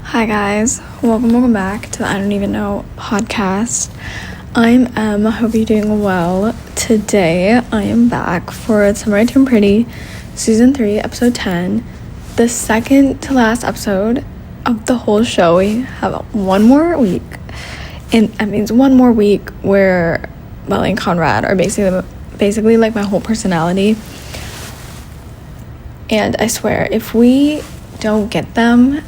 Hi guys, welcome back to the I Don't Even Know podcast. I'm Em, I hope you're doing well. Today I am back for Summer I Turned Pretty, season 3, episode 10, the second to last episode of the whole show. We have one more week, and that means one more week where Belly and Conrad are basically like my whole personality. And I swear, if we don't get them,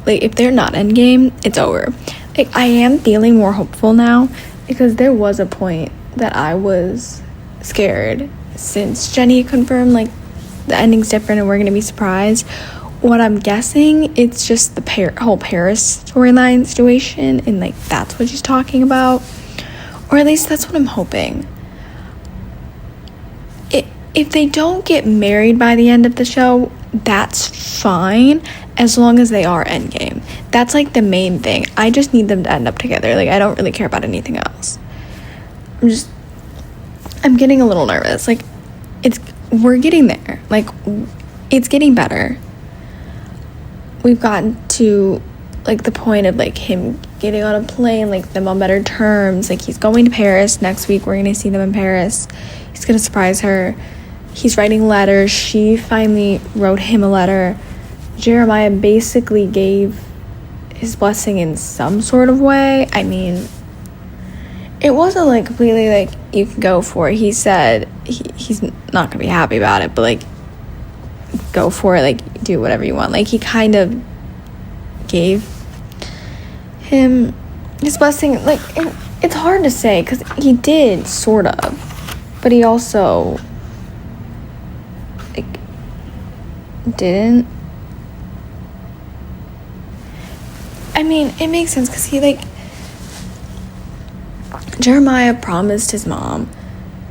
like, if they're not endgame, it's over. Like, I am feeling more hopeful now because there was a point that I was scared since Jenny confirmed, like, the ending's different and we're going to be surprised. What I'm guessing, it's just the whole Paris storyline situation and, like, that's what she's talking about. Or at least that's what I'm hoping. If they don't get married by the end of the show, that's fine, as long as they are endgame. That's like the main thing. I just need them to end up together. Like, I don't really care about anything else. I'm getting a little nervous. Like, we're getting there. Like, it's getting better. We've gotten to, like, the point of, like, him getting on a plane, like, them on better terms. Like, he's going to Paris next week. We're gonna see them in Paris. He's gonna surprise her. He's writing letters. She finally wrote him a letter. Jeremiah basically gave his blessing in some sort of way. I mean, it wasn't like completely like you can go for it. He said he's not gonna be happy about it, but like go for it, like do whatever you want. Like, he kind of gave him his blessing. Like, it's hard to say because he did sort of, but he also like didn't. I mean, it makes sense because he, like, Jeremiah promised his mom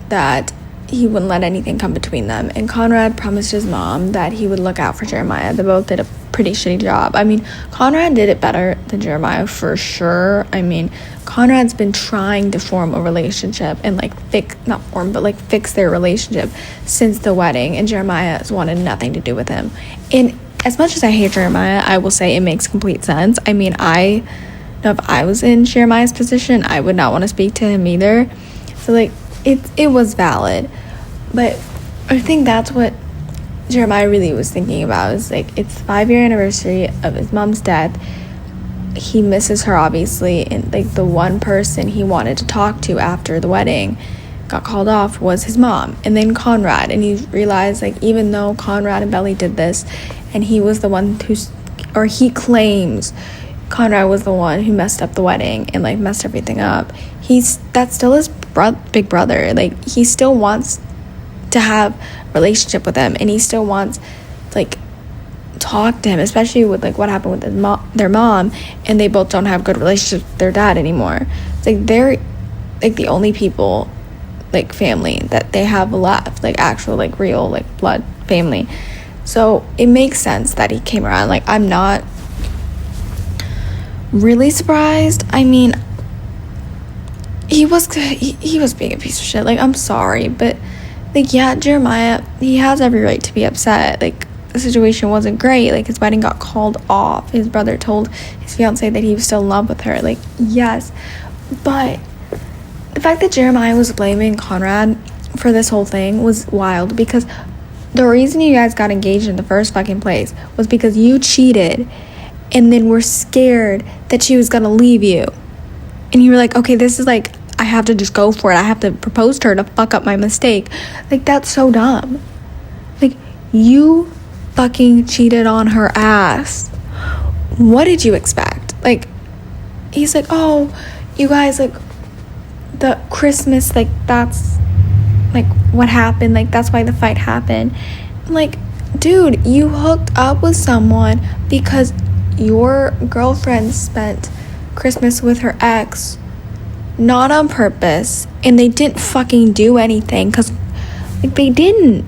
that he wouldn't let anything come between them, and Conrad promised his mom that he would look out for Jeremiah. They both did a pretty shitty job. I mean, Conrad did it better than Jeremiah for sure. I mean, Conrad's been trying to form a relationship and, like, fix their relationship since the wedding, and Jeremiah has wanted nothing to do with him. And as much as I hate Jeremiah, I will say it makes complete sense. I mean, I know if I was in Jeremiah's position, I would not want to speak to him either. So, like, it was valid. But I think that's what Jeremiah really was thinking about. Is like, it's the 5-year anniversary of his mom's death. He misses her, obviously, and, like, the one person he wanted to talk to after the wedding got called off was his mom, and then Conrad. And he realized, like, even though Conrad and Belly did this, and he was the one he claims Conrad was the one who messed up the wedding and, like, messed everything up, that's still his big brother. Like, he still wants to have a relationship with him, and he still wants to, like, talk to him, especially with, like, what happened with their mom, and they both don't have good relationships with their dad anymore. It's like they're, like, the only people, like, family that they have left, like, actual, like, real, like, blood family. So it makes sense that he came around. Like, I'm not really surprised. I mean, he was being a piece of shit. Like, I'm sorry, but, like, yeah, Jeremiah, he has every right to be upset. Like, the situation wasn't great. Like, his wedding got called off. His brother told his fiance that he was still in love with her. Like, yes, but the fact that Jeremiah was blaming Conrad for this whole thing was wild, because the reason you guys got engaged in the first fucking place was because you cheated and then were scared that she was gonna leave you. And you were like, okay, this is, like, I have to just go for it. I have to propose to her to fuck up my mistake. Like, that's so dumb. Like, you fucking cheated on her ass. What did you expect? Like, he's like, oh, you guys, like, the Christmas, like, that's, like, what happened. Like, that's why the fight happened. I'm like, dude, you hooked up with someone because your girlfriend spent Christmas with her ex, not on purpose, and they didn't fucking do anything, because, like, they didn't.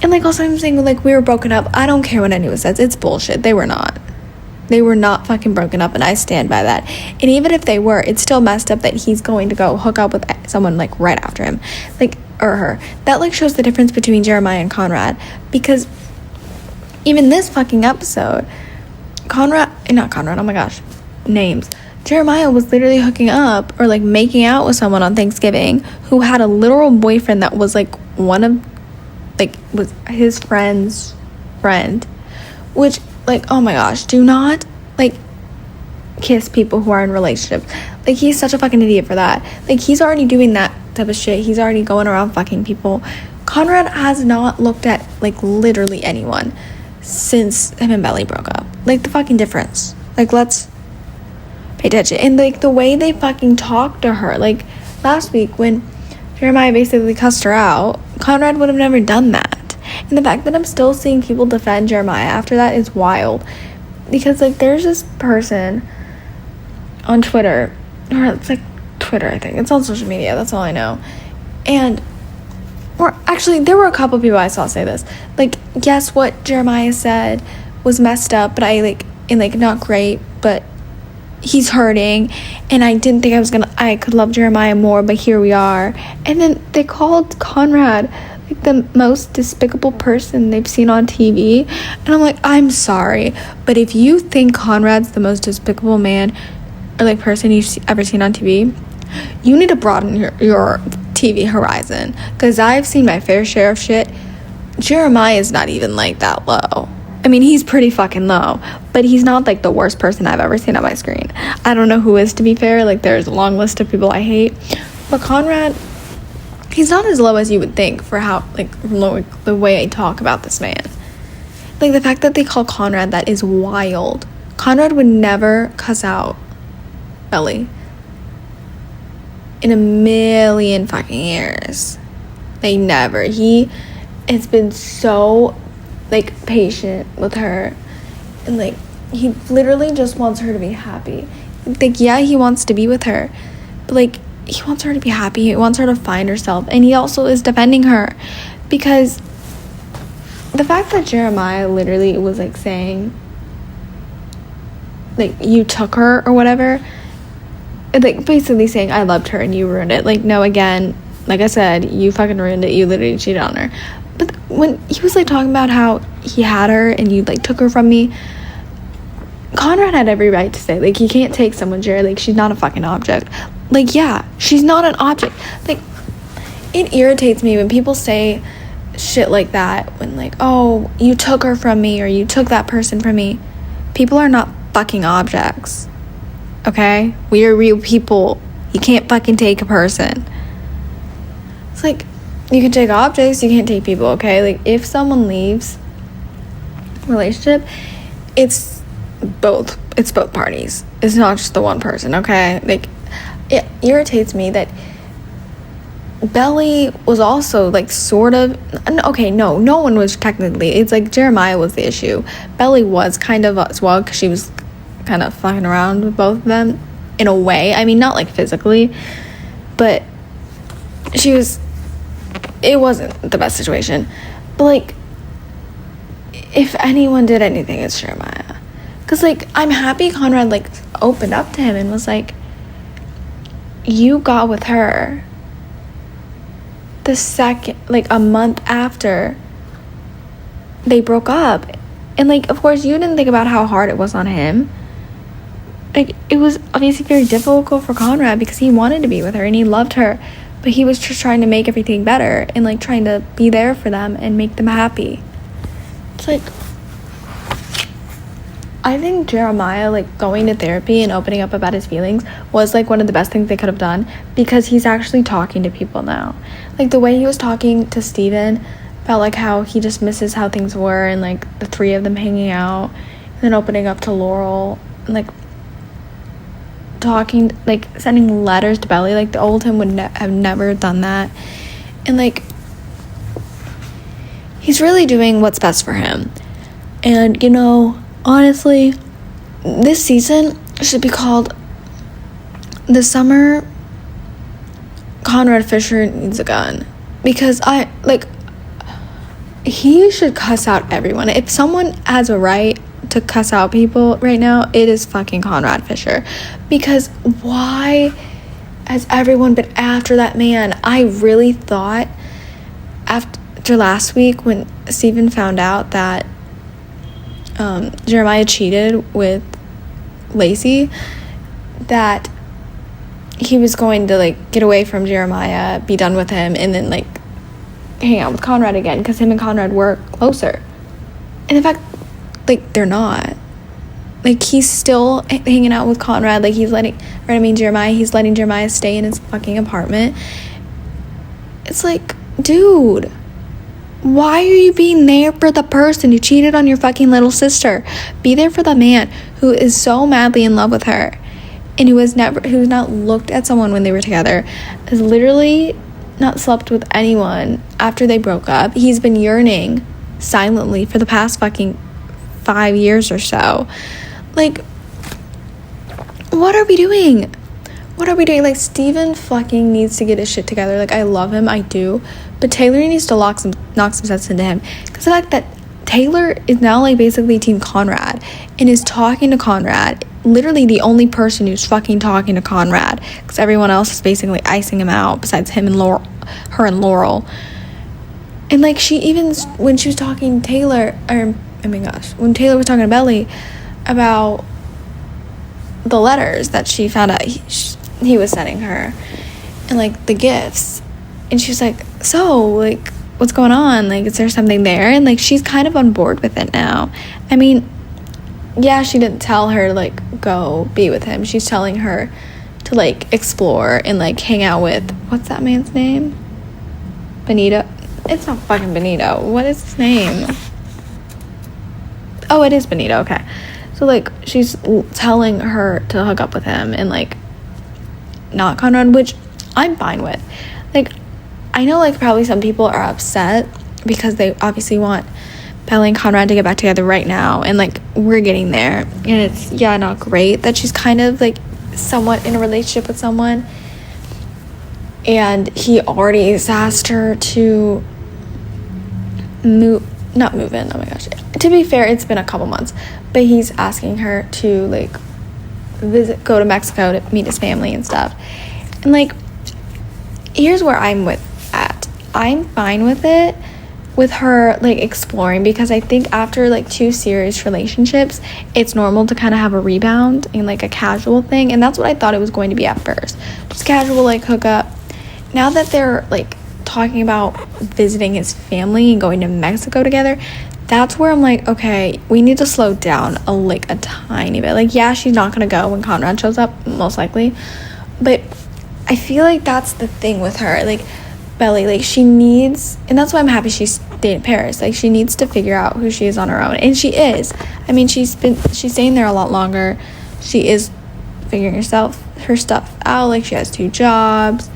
And, like, also I'm saying, like, we were broken up. I don't care what anyone says. It's bullshit. They were not fucking broken up, and I stand by that. And even if they were, it's still messed up that he's going to go hook up with someone, like, right after him, like, or her. That, like, shows the difference between Jeremiah and Conrad, because even this fucking episode, not Conrad, oh my gosh, names. Jeremiah was literally hooking up or like making out with someone on Thanksgiving who had a literal boyfriend that was like was his friend's friend, which, like, oh my gosh, do not like kiss people who are in relationships. Like, he's such a fucking idiot for that. Like, he's already doing that type of shit. He's already going around fucking people. Conrad has not looked at like literally anyone since him and Belly broke up. Like, the fucking difference. Like, let's pay attention. And like the way they fucking talked to her, like last week when Jeremiah basically cussed her out, Conrad would have never done that. And the fact that I'm still seeing people defend Jeremiah after that is wild. Because like there's this person on Twitter, or it's like Twitter, I think. It's on social media, that's all I know. And or actually there were a couple people I saw say this. Like, yes, what Jeremiah said was messed up, but not great, but he's hurting, and I didn't think I could love Jeremiah more, but here we are. And then they called Conrad like the most despicable person they've seen on TV, and I'm like, I'm sorry, but if you think Conrad's the most despicable man or like person you've ever seen on TV, you need to broaden your TV horizon, because I've seen my fair share of shit. Jeremiah is not even like that low. I mean, he's pretty fucking low, but he's not like the worst person I've ever seen on my screen. I don't know who is, to be fair. Like, there's a long list of people I hate, but Conrad, he's not as low as you would think for how the way I talk about this man. Like, the fact that they call Conrad that is wild. Conrad would never cuss out Belly in a million fucking years. They never. He has been so like patient with her, and like he literally just wants her to be happy. Like, yeah, he wants to be with her, but like he wants her to be happy. He wants her to find herself, and he also is defending her, because the fact that Jeremiah literally was like saying like you took her or whatever, like basically saying I loved her and you ruined it. Like, no, again, like I said, you fucking ruined it. You literally cheated on her. But when he was like talking about how he had her and you like took her from me, Conrad had every right to say like, he can't take someone, Jerry. Like, she's not a fucking object. Like, yeah, she's not an object. Like, it irritates me when people say shit like that, when like, oh, you took her from me or you took that person from me. People are not fucking objects, okay? We are real people. You can't fucking take a person. It's like, you can take objects, you can't take people, okay? Like, if someone leaves a relationship, it's both parties. It's not just the one person, okay? Like, it irritates me that Belly was also like sort of, okay, no one was technically, it's like Jeremiah was the issue. Belly was kind of as well, because she was kind of fucking around with both of them in a way. I mean, not like physically, but it wasn't the best situation. But like, if anyone did anything, it's Jeremiah. Because like, I'm happy Conrad like opened up to him and was like, you got with her the second, like a month after they broke up. And like, of course, you didn't think about how hard it was on him. Like, it was obviously very difficult for Conrad because he wanted to be with her and he loved her, but he was just trying to make everything better and like trying to be there for them and make them happy. It's like, I think Jeremiah like going to therapy and opening up about his feelings was like one of the best things they could have done, because he's actually talking to people now. Like, the way he was talking to Steven about like how he just misses how things were and like the three of them hanging out, and then opening up to Laurel and like talking, like sending letters to Belly. Like, the old him would have never done that. And like, he's really doing what's best for him. And you know, honestly, this season should be called The Summer Conrad Fisher Needs a Gun, because he should cuss out everyone. If someone has a right to cuss out people right now, it is fucking Conrad Fisher. Because why has everyone been after that man? I really thought after last week when Steven found out that Jeremiah cheated with Lacey, that he was going to, like, get away from Jeremiah, be done with him, and then, like, hang out with Conrad again, because him and Conrad were closer. And in fact, like, they're not. Like, he's still hanging out with Conrad. Like, Jeremiah, he's letting Jeremiah stay in his fucking apartment. It's like, dude, why are you being there for the person who cheated on your fucking little sister? Be there for the man who is so madly in love with her, and who's not looked at someone when they were together, has literally not slept with anyone after they broke up. He's been yearning silently for the past fucking 5 years or so. Like, what are we doing? Like, Steven fucking needs to get his shit together. Like, I love him, I do, but Taylor needs to knock some sense into him, because the fact that Taylor is now, like, basically Team Conrad, and is talking to Conrad, literally the only person who's fucking talking to Conrad, because everyone else is basically icing him out besides him and Laurel. And, like, when she was talking to Taylor, when Taylor was talking to Belly about the letters that she found out he was sending her, and, like, the gifts, and she's like, so, like, what's going on? Like, is there something there? And, like, she's kind of on board with it now. I mean, yeah, she didn't tell her to, like, go be with him. She's telling her to, like, explore and, like, hang out with, what's that man's name? Benito? It's not fucking Benito. What is his name? Oh, it is Benito. Okay. So, like, she's telling her to hook up with him and, like, not Conrad, which I'm fine with. Like, I know, like, probably some people are upset because they obviously want Belly and Conrad to get back together right now, and, like, we're getting there, and it's, yeah, not great that she's kind of, like, somewhat in a relationship with someone, and he already has asked her to not move in, oh my gosh, to be fair, it's been a couple months, but he's asking her to, like, go to Mexico to meet his family and stuff. And, like, here's where I'm fine with it, with her, like, exploring, because I think after, like, 2 serious relationships, it's normal to kind of have a rebound and, like, a casual thing, and that's what I thought it was going to be at first, just casual, like, hookup. Now that they're, like, talking about visiting his family and going to Mexico together, that's where I'm like, okay, we need to slow down a tiny bit. Like, yeah, she's not gonna go when Conrad shows up, most likely, but I feel like that's the thing with her, like, Belly, like, she needs, and that's why I'm happy she stayed in Paris, like, she needs to figure out who she is on her own, and she is. I mean, she's staying there a lot longer. She is figuring her stuff out. Like, she has 2 jobs,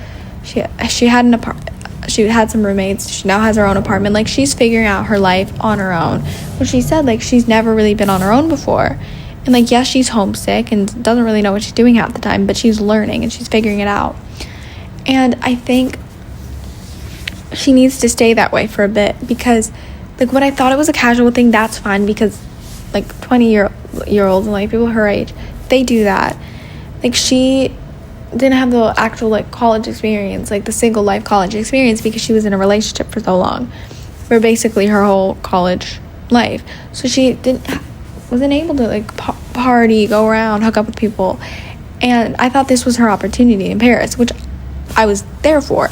she had some roommates, she now has her own apartment. Like, she's figuring out her life on her own, which she said, like, she's never really been on her own before. And, like, yes, she's homesick and doesn't really know what she's doing half the time, but she's learning and she's figuring it out. And I think she needs to stay that way for a bit, because, like, when I thought it was a casual thing, that's fine, because, like, 20-year-olds and, like, people her age, they do that. Like, she didn't have the actual, like, college experience, like, the single life college experience, because she was in a relationship for so long, for basically her whole college life. So she wasn't able to, like, party, go around, hook up with people. And I thought this was her opportunity in Paris, which I was there for.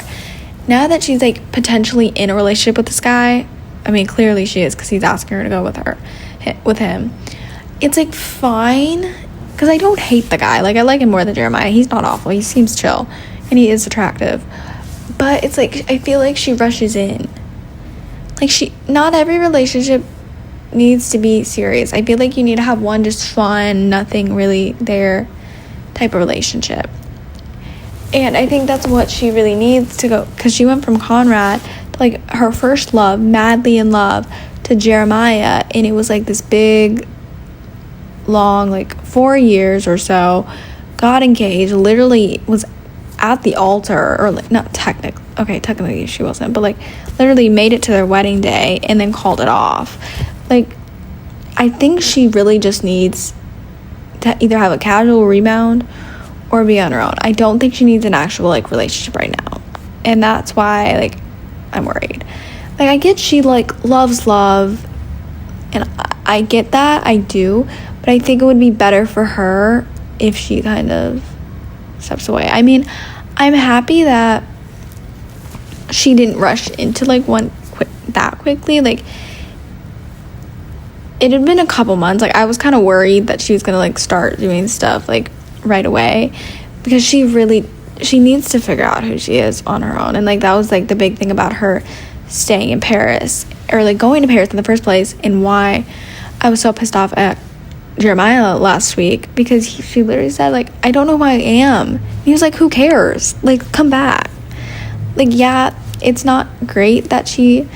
Now that she's, like, potentially in a relationship with this guy, I mean, clearly she is, because he's asking her to go with him. It's, like, fine, because I don't hate the guy. Like, I like him more than Jeremiah. He's not awful. He seems chill, and he is attractive. But it's, like, I feel like she rushes in. Like, not every relationship needs to be serious. I feel like you need to have one just fun, nothing really there type of relationship. And I think that's what she really needs to go, because she went from Conrad to, like, her first love, madly in love, to Jeremiah, and it was, like, this big, long, like, 4 years or so, got engaged, literally was at the altar, or, like, not technically she wasn't, but, like, literally made it to their wedding day and then called it off. Like, I think she really just needs to either have a casual rebound or be on her own. I don't think she needs an actual, like, relationship right now, and that's why, like, I'm worried. Like, I get she, like, loves love, And I get that, I do, but I think it would be better for her if she kind of steps away. I mean, I'm happy that she didn't rush into like that quickly. Like, it had been a couple months. Like, I was kind of worried that she was gonna like start doing stuff like right away, because she needs to figure out who she is on her own. And like, that was like the big thing about her staying in Paris, or like going to Paris in the first place, and why I was so pissed off at Jeremiah last week, because she literally said like, I don't know who I am. And he was like, who cares? Like, come back. Like, yeah, it's not great that she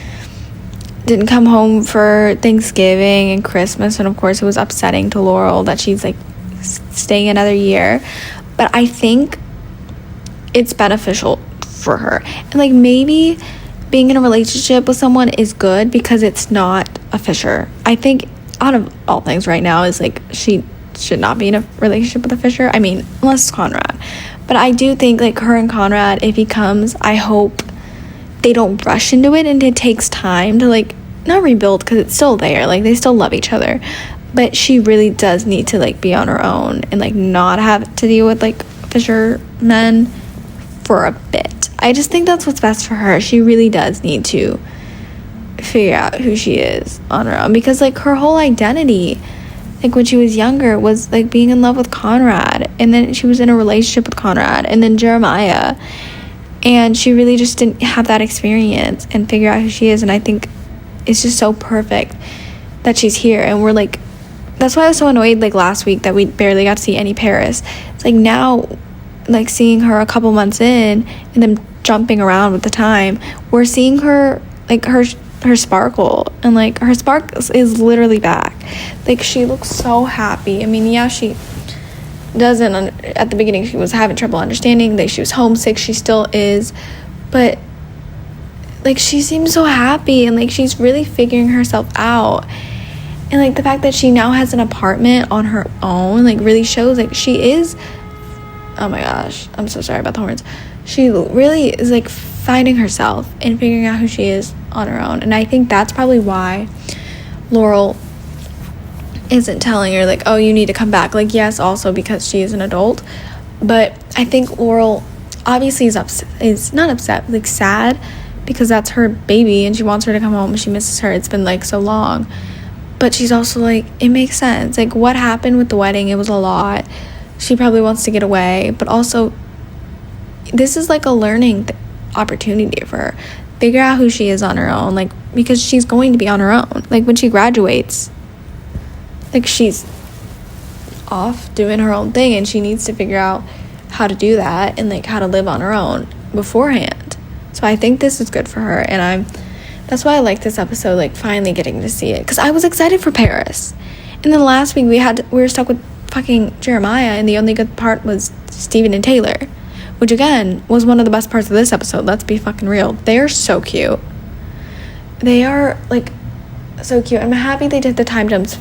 didn't come home for Thanksgiving and Christmas, and of course it was upsetting to Laurel that she's like staying another year, but I think it's beneficial for her. And like, maybe being in a relationship with someone is good because it's not a Fisher. I think out of all things right now is like, she should not be in a relationship with a Fisher. I mean, unless it's Conrad. But I do think like her and Conrad, if he comes, I hope they don't rush into it, and it takes time to like not rebuild, because it's still there. Like, they still love each other, but she really does need to like be on her own and like not have to deal with like Fisher men for a bit. I just think that's what's best for her. She really does need to figure out who she is on her own, because like her whole identity, like when she was younger, was like being in love with Conrad, and then she was in a relationship with Conrad and then Jeremiah, and she really just didn't have that experience and figure out who she is. And I think it's just so perfect that she's here, and we're like, that's why I was so annoyed like last week that we barely got to see any Paris. It's like, now like seeing her a couple months in and then jumping around with the time, we're seeing her like her sparkle, and like her spark is literally back. Like, she looks so happy. I mean, yeah, she doesn't at the beginning she was having trouble understanding that she was homesick. She still is, but like, she seems so happy, and like, she's really figuring herself out. And like, the fact that she now has an apartment on her own like really shows like she is, oh my gosh, I'm so sorry about the horns, she really is like finding herself and figuring out who she is on her own. And I think that's probably why Laurel isn't telling her like, oh, you need to come back. Like, yes, also because she is an adult, but I think Laurel obviously is not upset, like sad, because that's her baby and she wants her to come home and she misses her. It's been like so long, but she's also like, it makes sense. Like, what happened with the wedding, it was a lot. She probably wants to get away, but also this is like a learning opportunity for her. Figure out who she is on her own, like, because she's going to be on her own. Like, when she graduates, like, she's off doing her own thing, and she needs to figure out how to do that and like how to live on her own beforehand. So I think this is good for her, and that's why I like this episode, like finally getting to see it, because I was excited for Paris. And then last week we were stuck with fucking Jeremiah, and the only good part was Steven and Taylor, which again was one of the best parts of this episode. Let's be fucking real. They are so cute. They are like so cute. I'm happy they did the time jumps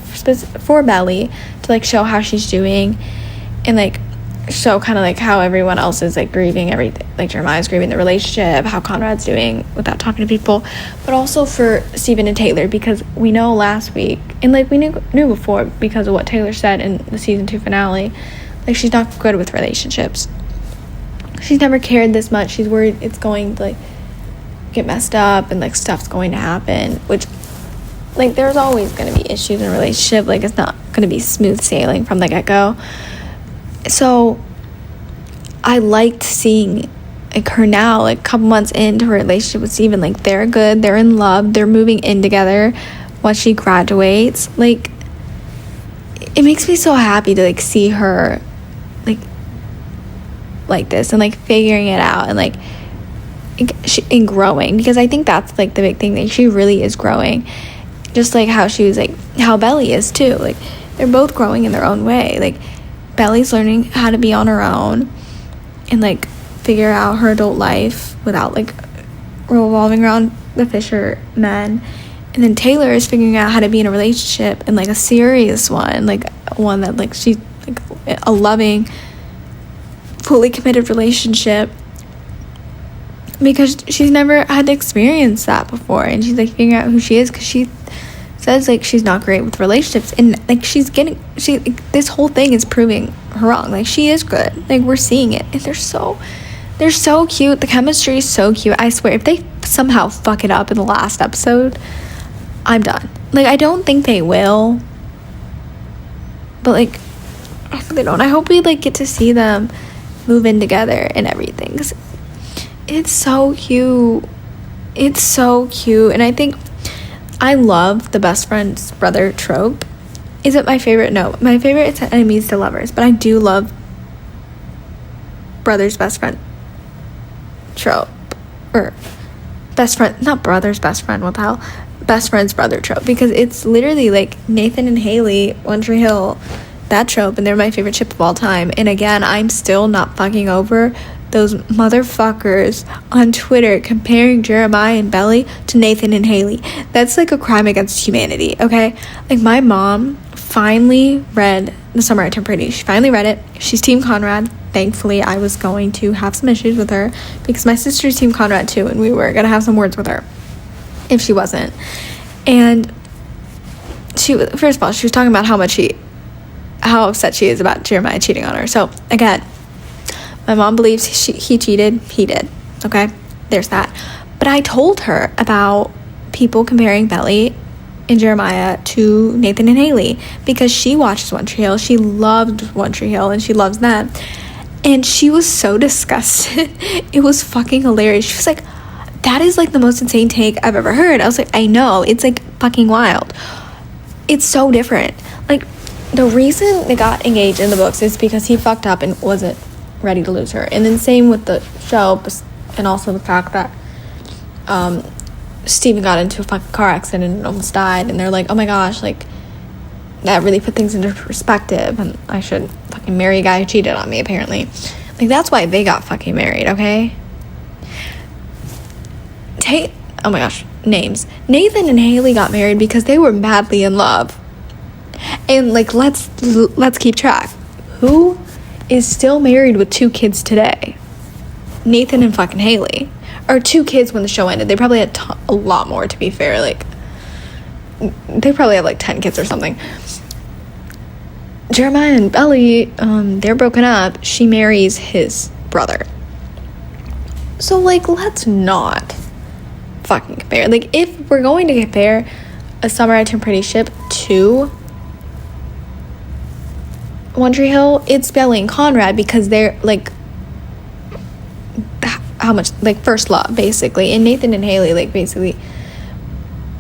for Belly to like show how she's doing, and like show kind of like how everyone else is like grieving everything. Like, Jeremiah's grieving the relationship, how Conrad's doing without talking to people, but also for Steven and Taylor, because we know last week, and like we knew before because of what Taylor said in the season 2 finale, like, she's not good with relationships. She's never cared this much. She's worried it's going to like get messed up and like stuff's going to happen, which like there's always going to be issues in a relationship. Like, it's not going to be smooth sailing from the get-go. So I liked seeing like her now, like a couple months into her relationship with Steven. Like, they're good, they're in love, they're moving in together once she graduates. Like, it makes me so happy to like see her like this and like figuring it out and like and growing, because I think that's like the big thing, that she really is growing, just like how she was like how Belly is too. Like, they're both growing in their own way. Like, Belly's learning how to be on her own and like figure out her adult life without like revolving around the Fisher men, and then Taylor is figuring out how to be in a relationship, and like a serious one, like one that like she's like a loving, fully committed relationship, because she's never had to experience that before, and she's like figuring out who she is, because she's says like she's not great with relationships, and like this whole thing is proving her wrong. Like she is good. Like we're seeing it, and they're so cute. The chemistry is so cute. I swear, if they somehow fuck it up in the last episode, I'm done. Like I don't think they will, but like I hope they don't. I hope we like get to see them move in together and everything, 'cause it's so cute. It's so cute. And I think I love the best friend's brother trope. Is it my favorite? No, my favorite is enemies to lovers, but I do love brother's best friend trope, or best friend, not brother's best friend, what the hell, best friend's brother trope, because it's literally like Nathan and Haley, One Tree Hill, that trope, and they're my favorite ship of all time. And again, I'm still not fucking over those motherfuckers on Twitter comparing Jeremiah and Belly to Nathan and Haley. That's like a crime against humanity, okay? Like my mom finally read The Summer I Turned Pretty. She finally read it. She's Team Conrad. Thankfully, I was going to have some issues with her because my sister's Team Conrad too, and we were gonna have some words with her if she wasn't. And she, first of all, she was talking about how upset she is about Jeremiah cheating on her. So again, my mom believes he cheated. He did. Okay? There's that. But I told her about people comparing Belly and Jeremiah to Nathan and Haley because she watches One Tree Hill. She loved One Tree Hill and she loves them. And she was so disgusted. It was fucking hilarious. She was like, that is like the most insane take I've ever heard. I was like, I know. It's like fucking wild. It's so different. Like, the reason they got engaged in the books is because he fucked up and wasn't ready to lose her. And then same with the show, and also the fact that Steven got into a fucking car accident and almost died, and they're like, oh my gosh, like that really put things into perspective, and I should fucking marry a guy who cheated on me, apparently. Like that's why they got fucking married, okay? Oh my gosh, names. Nathan and Haley got married because they were madly in love. And like let's keep track. Who is still married with 2 kids today? Nathan and fucking Haley. Or 2 kids when the show ended. They probably had a lot more, to be fair. Like they probably have like 10 kids or something. Jeremiah and Belly, they're broken up. She marries his brother. So like let's not fucking compare. Like if we're going to compare A Summer I Turned Pretty ship to One Tree Hill, it's Belly and Conrad because they're like how much like first love basically, and Nathan and Haley like basically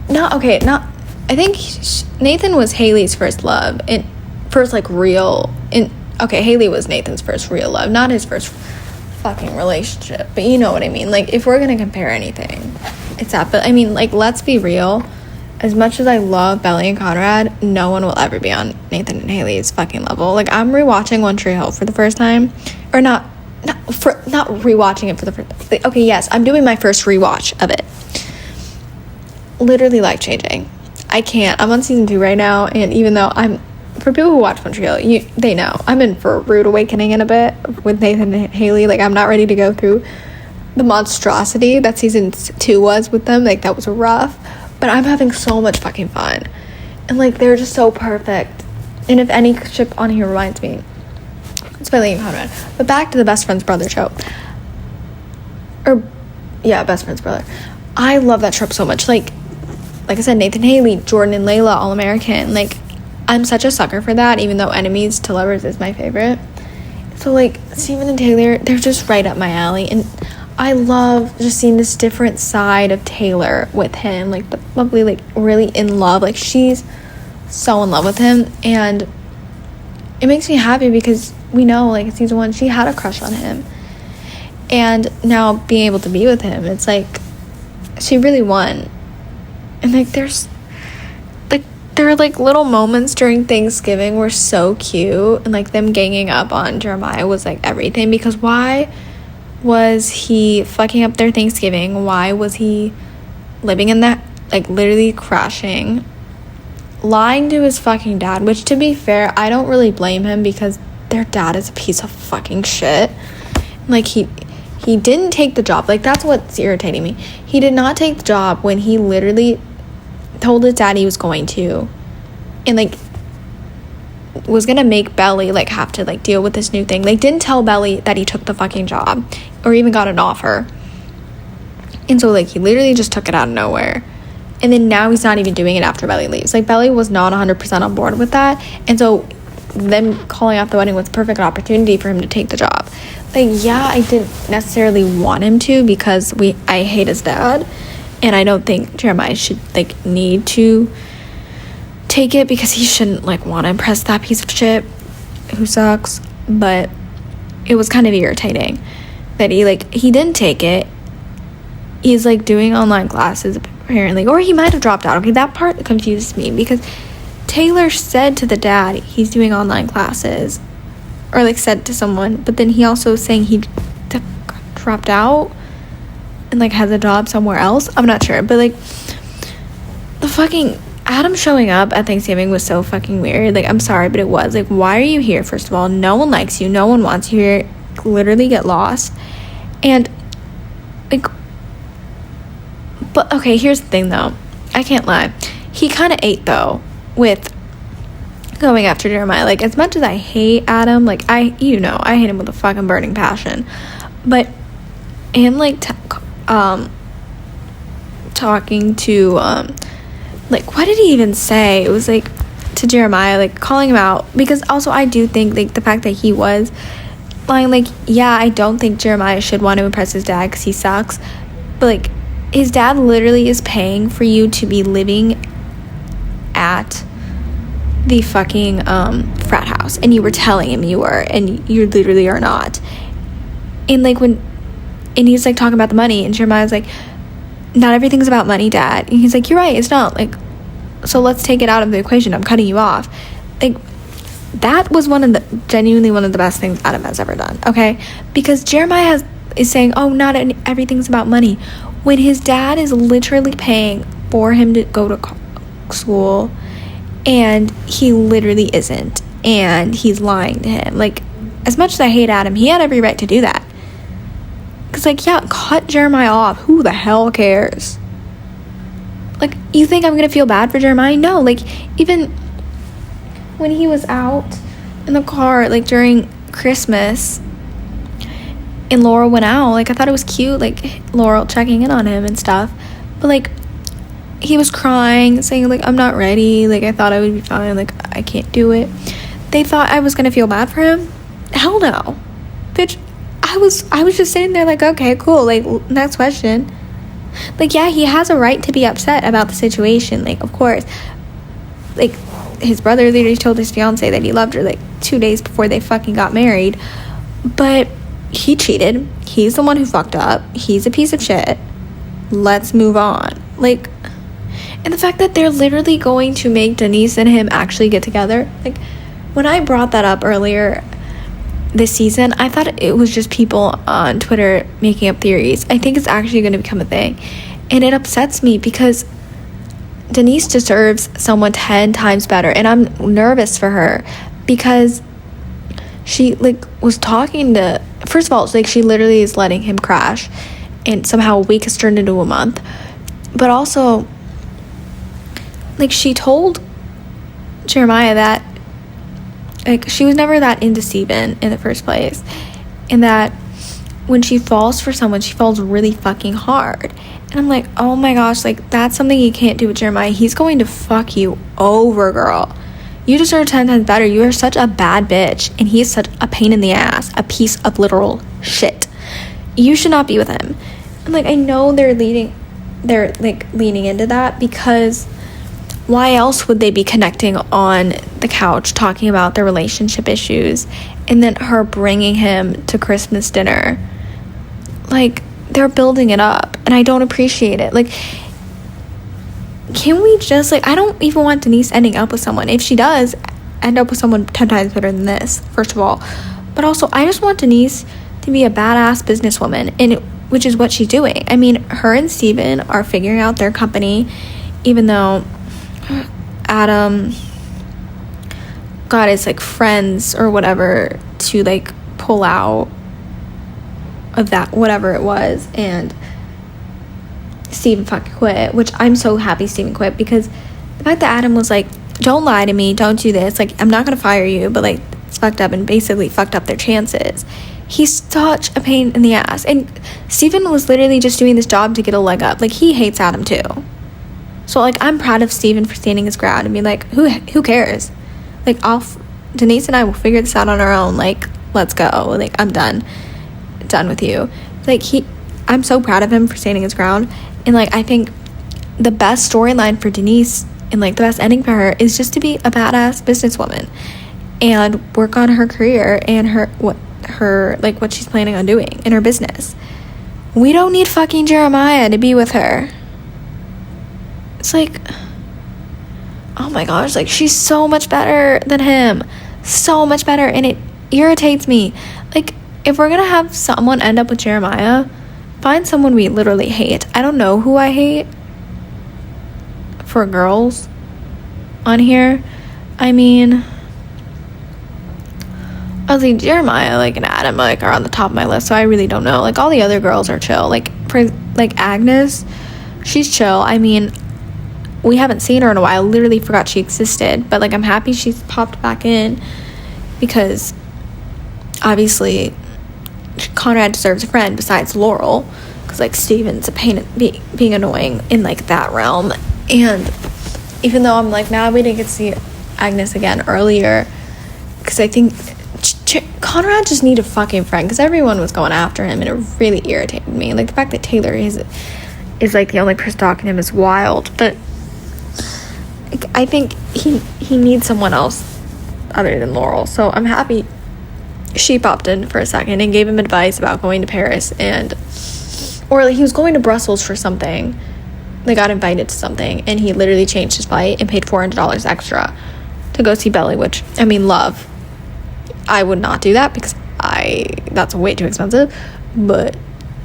I think Nathan was Haley's first love and first like real, and okay, Haley was Nathan's first real love, not his first fucking relationship, but you know what I mean. Like if we're gonna compare anything, it's that. But I mean, like let's be real. As much as I love Belly and Conrad, no one will ever be on Nathan and Haley's fucking level. Like I'm rewatching One Tree Hill for the first time, or not rewatching it for the first. Okay, yes, I'm doing my first rewatch of it. Literally life changing. I can't. I'm on season 2 right now, and even though for people who watch One Tree Hill, they know I'm in for a rude awakening in a bit with Nathan and Haley. Like I'm not ready to go through the monstrosity that season 2 was with them. Like that was rough. But I'm having so much fucking fun. And, like, they're just so perfect. And if any ship on here reminds me, it's Belly and Conrad. But back to the best friend's brother trope. Best friend's brother. I love that trope so much. Like I said, Nathan Haley, Jordan and Layla, All-American. Like, I'm such a sucker for that, even though Enemies to Lovers is my favorite. So, like, Steven and Taylor, they're just right up my alley. And I love just seeing this different side of Taylor with him, like the lovely, like really in love, like she's so in love with him, and it makes me happy because we know like in season 1 she had a crush on him, and now being able to be with him, it's like she really won. And like there are like little moments during Thanksgiving were so cute, and like them ganging up on Jeremiah was like everything, because why was he fucking up their Thanksgiving? Why was he living in that, like, literally crashing, lying to his fucking dad? Which, to be fair, I don't really blame him because their dad is a piece of fucking shit. Like, he didn't take the job. Like, that's what's irritating me. He did not take the job when he literally told his dad he was going to, and like was gonna make Belly like have to like deal with this new thing. Like didn't tell Belly that he took the fucking job or even got an offer. And so like he literally just took it out of nowhere. And then now he's not even doing it after Belly leaves. Like Belly was not 100% on board with that. And so them calling off the wedding was a perfect opportunity for him to take the job. Like, yeah, I didn't necessarily want him to because I hate his dad. And I don't think Jeremiah should like need to take it because he shouldn't like want to impress that piece of shit who sucks. But it was kind of irritating that he didn't take it. He's like doing online classes apparently, or he might have dropped out. Okay, that part confuses me because Taylor said to the dad he's doing online classes, or like said to someone, but then he also saying he dropped out and like has a job somewhere else. I'm not sure, but like the fucking Adam showing up at Thanksgiving was so fucking weird. Like, I'm sorry, but it was like, why are you here? First of all, no one likes you, no one wants you here. Literally get lost. And like, but okay, here's the thing though, I can't lie, he kind of ate though with going after Jeremiah. Like, as much as I hate Adam, like I hate him with a fucking burning passion, but him like talking to like, what did he even say? It was like to Jeremiah, like calling him out, because also I do think like the fact that he was lying, like, yeah, I don't think Jeremiah should want to impress his dad because he sucks, but like his dad literally is paying for you to be living at the fucking frat house, and you were telling him you were, and you literally are not. And like and he's like talking about the money, and Jeremiah's like, not everything's about money, Dad. And he's like, you're right, it's not. Like, so let's take it out of the equation, I'm cutting you off. Like, that was genuinely one of the best things Adam has ever done, okay? Because Jeremiah is saying, oh, not everything's about money, when his dad is literally paying for him to go to school, and he literally isn't, and he's lying to him. Like, as much as I hate Adam, he had every right to do that. Because, like, yeah, cut Jeremiah off. Who the hell cares? Like, you think I'm gonna feel bad for Jeremiah? No. Like, even when he was out in the car, like, during Christmas, and Laurel went out, like, I thought it was cute, like, Laurel checking in on him and stuff. But, like, he was crying, saying, like, I'm not ready. Like, I thought I would be fine. Like, I can't do it. They thought I was gonna feel bad for him? Hell no. Bitch, I was just sitting there like, okay, cool. Like, next question. Like, yeah, he has a right to be upset about the situation. Like, of course. Like, his brother literally told his fiance that he loved her, like, 2 days before they fucking got married. But he cheated. He's the one who fucked up. He's a piece of shit. Let's move on. Like, and the fact that they're literally going to make Denise and him actually get together. Like, when I brought that up earlier this season, I thought it was just people on Twitter making up theories. I think it's actually going to become a thing. And it upsets me because Denise deserves someone 10 times better. And I'm nervous for her because she, like, was talking to... First of all, like, she literally is letting him crash. And somehow a week has turned into a month. But also, like, she told Jeremiah that, like, she was never that into Steven in the first place, and that when she falls for someone, she falls really fucking hard. And I'm like, oh my gosh, like, that's something you can't do with Jeremiah. He's going to fuck you over, girl. You deserve 10 times better. You are such a bad bitch, and he is such a pain in the ass, a piece of literal shit. You should not be with him. And like, I know they're like leaning into that, because why else would they be connecting on the couch talking about their relationship issues, and then her bringing him to Christmas dinner? Like, they're building it up, and I don't appreciate it. Like, can we just, like, I don't even want Denise ending up with someone. If she does end up with someone 10 times better than this, first of all, but also I just want Denise to be a badass businesswoman, and which is what she's doing. I mean, her and Steven are figuring out their company, even though Adam got his, like, friends or whatever to, like, pull out of that, whatever it was. And Steven fucking quit, which I'm so happy Steven quit, because the fact that Adam was like, don't lie to me, don't do this, like, I'm not gonna fire you, but like, it's fucked up, and basically fucked up their chances. He's such a pain in the ass. And Steven was literally just doing this job to get a leg up. Like, he hates Adam too. So like, I'm proud of Steven for standing his ground and being like, who cares? Like, Denise and I will figure this out on our own. Like, let's go. Like, I'm done with you. Like, I'm so proud of him for standing his ground. And like, I think the best storyline for Denise and like the best ending for her is just to be a badass businesswoman and work on her career and what she's planning on doing in her business. We don't need fucking Jeremiah to be with her. It's like, oh my gosh, like, she's so much better than him. So much better. And it irritates me. Like, if we're gonna have someone end up with Jeremiah, find someone we literally hate. I don't know who I hate for girls on here. I mean, obviously Jeremiah, like, and Adam, like, are on the top of my list, so I really don't know. Like, all the other girls are chill. Like, for like Agnes, she's chill. I mean, we haven't seen her in a while. Literally forgot she existed, but like, I'm happy she's popped back in, because obviously Conrad deserves a friend besides Laurel, because like, Steven's a pain at being annoying in like that realm. And even though I'm like, now we didn't get to see Agnes again earlier, because I think Conrad just needed a fucking friend, because everyone was going after him, and it really irritated me. Like, the fact that Taylor is like the only person talking to him is wild. But I think he needs someone else other than Laurel. So I'm happy she popped in for a second and gave him advice about going to Paris, or like, he was going to Brussels for something. They got invited to something, and he literally changed his flight and paid $400 extra to go see Belly, which, I mean, love. I would not do that, because that's way too expensive, but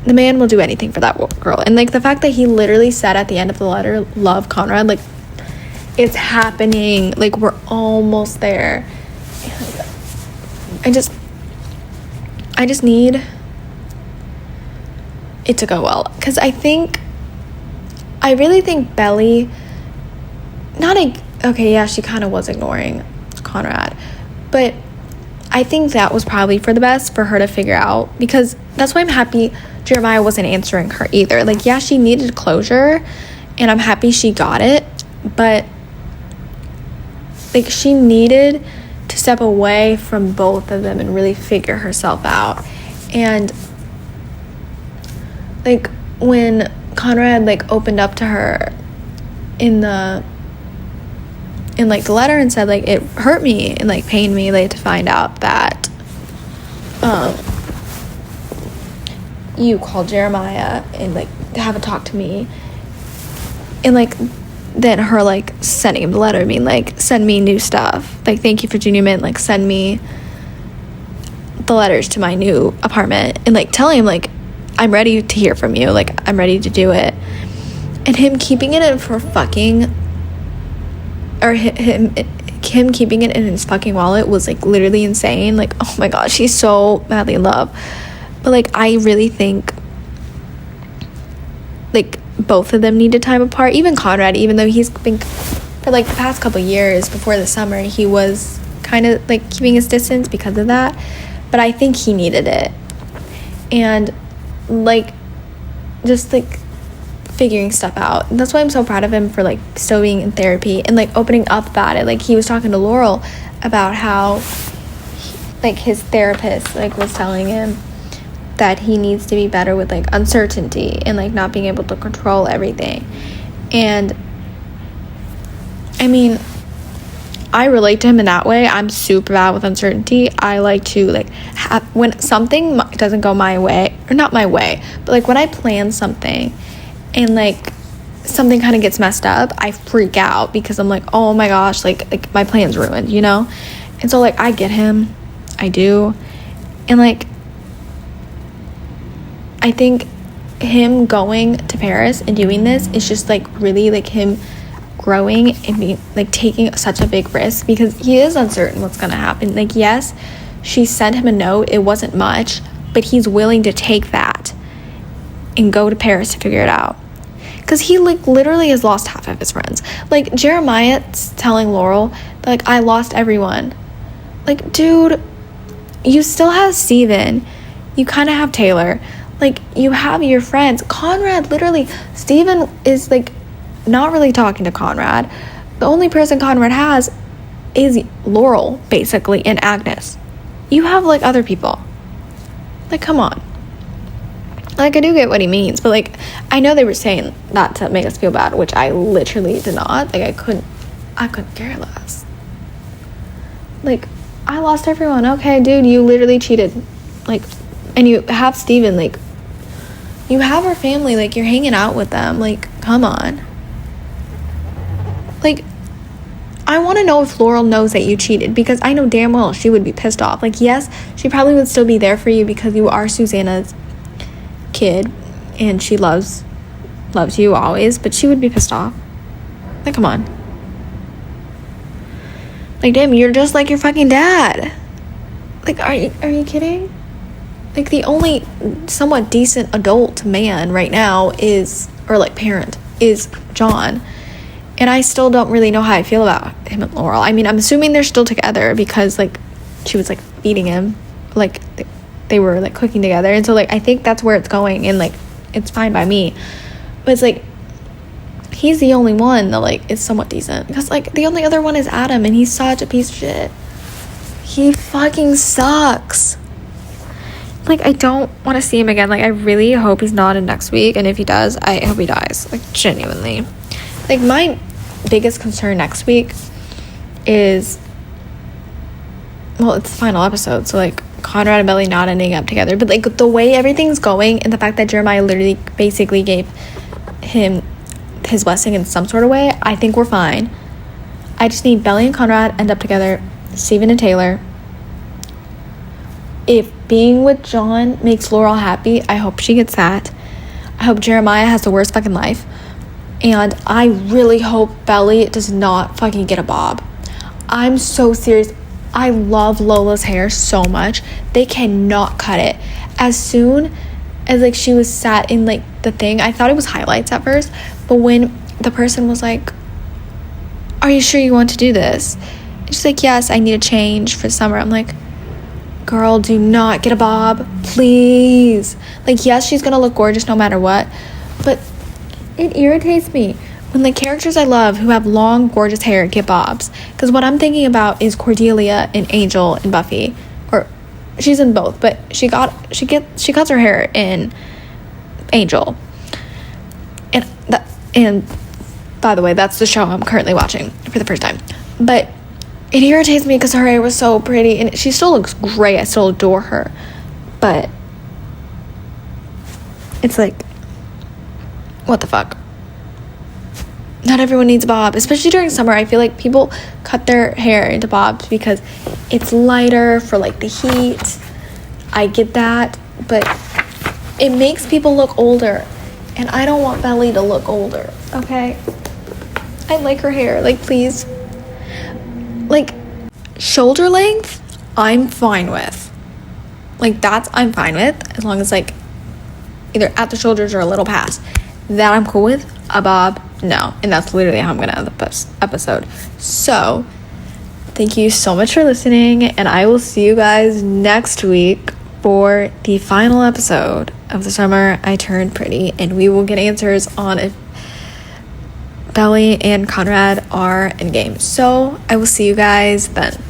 the man will do anything for that girl. And like, the fact that he literally said at the end of the letter, love Conrad, like, it's happening, like, we're almost there. And I just need it to go well, because I really think Belly, she kind of was ignoring Conrad, but I think that was probably for the best for her to figure out, because that's why I'm happy Jeremiah wasn't answering her either. Like, yeah, she needed closure, and I'm happy she got it, but like, she needed to step away from both of them and really figure herself out. And like, when Conrad like opened up to her in the letter and said like, it hurt me and like pained me like to find out that you called Jeremiah and like to have a talk to me, and like, then her like sending him the letter, I mean, like, send me new stuff, like, thank you for Junior Mint, like, send me the letters to my new apartment, and like telling him like, I'm ready to hear from you, like, I'm ready to do it. And him keeping it in for fucking, or him keeping it in his fucking wallet was like literally insane. Like, oh my gosh, he's so madly in love. But like, I really think like both of them needed time apart. Even Conrad, even though he's been, for like the past couple years before the summer, he was kind of like keeping his distance because of that, but I think he needed it. And like, just like figuring stuff out. And that's why I'm so proud of him for like still being in therapy and like opening up about it. Like, he was talking to Laurel about how like his therapist like was telling him that he needs to be better with like uncertainty and like not being able to control everything. And I mean, I relate to him in that way. I'm super bad with uncertainty. I like to like have, when something doesn't go my way, or not my way, but like when I plan something and like something kind of gets messed up, I freak out because I'm like, oh my gosh, like my plan's ruined, you know? And so like, I get him, I do. And like, I think him going to Paris and doing this is just like really like him growing and being like taking such a big risk, because he is uncertain what's gonna happen. Like, yes, she sent him a note, it wasn't much, but he's willing to take that and go to Paris to figure it out. because he like literally has lost half of his friends. Like Jeremiah's telling Laurel like, I lost everyone. Like, dude, you still have Steven, you kind of have Taylor, like you have your friends. Conrad, literally, Steven is like not really talking to Conrad. The only person Conrad has is Laurel, basically, and Agnes. You have like other people. Like, come on. Like, I do get what he means, but like, I know they were saying that to make us feel bad, which I literally did not. Like, I couldn't care less. Like, I lost everyone. Okay, dude, you literally cheated. Like, and you have Steven, like, you have our family, like, you're hanging out with them. Like, come on. Like, I want to know if Laurel knows that you cheated, because I know damn well she would be pissed off. Like, yes, she probably would still be there for you because you are Susanna's kid and she loves you always, but she would be pissed off. Like, come on. Like, damn, you're just like your fucking dad. Like, are you kidding? Like, the only somewhat decent adult man right now is, or like parent, is John. And I still don't really know how I feel about him and Laurel. I mean, I'm assuming they're still together because, like, she was, like, feeding him. Like, they were, like, cooking together. And so, like, I think that's where it's going. And, like, it's fine by me. But it's, like, he's the only one that, like, is somewhat decent. Because, like, the only other one is Adam. And he's such a piece of shit. He fucking sucks. Like, I don't want to see him again. Like, I really hope he's not in next week. And if he does, I hope he dies. Like, genuinely. Like, my biggest concern next week is, well, it's the final episode, so, like, Conrad and Belly not ending up together, but, like, the way everything's going and the fact that Jeremiah literally basically gave him his blessing in some sort of way, I think we're fine. I just need Belly and Conrad end up together, Steven and Taylor. If being with John makes Laurel happy, I hope she gets that. I hope Jeremiah has the worst fucking life. And I really hope Belly does not fucking get a bob. I'm so serious. I love Lola's hair so much. They cannot cut it. As soon as, like, she was sat in, like, the thing, I thought it was highlights at first. But when the person was like, are you sure you want to do this? And she's like, yes, I need a change for summer. I'm like, girl, do not get a bob. Please. Like, yes, she's going to look gorgeous no matter what. But it irritates me when the characters I love who have long, gorgeous hair get bobs. Because what I'm thinking about is Cordelia and Angel and Buffy. Or she's in both, but she cuts her hair in Angel. And by the way, that's the show I'm currently watching for the first time. But it irritates me because her hair was so pretty and she still looks great. I still adore her. But it's like, what the fuck? Not everyone needs a bob, especially during summer. I feel like people cut their hair into bobs because it's lighter for, like, the heat. I get that, but it makes people look older, and I don't want Belly to look older, okay? I like her hair, like, please. Like, shoulder length, I'm fine with. Like, I'm fine with, as long as, like, either at the shoulders or a little past. That I'm cool with. A bob, no. And that's literally how I'm gonna end the episode. So, thank you so much for listening, and I will see you guys next week for the final episode of The Summer I Turned Pretty, and we will get answers on if Belly and Conrad are in game. So, I will see you guys then.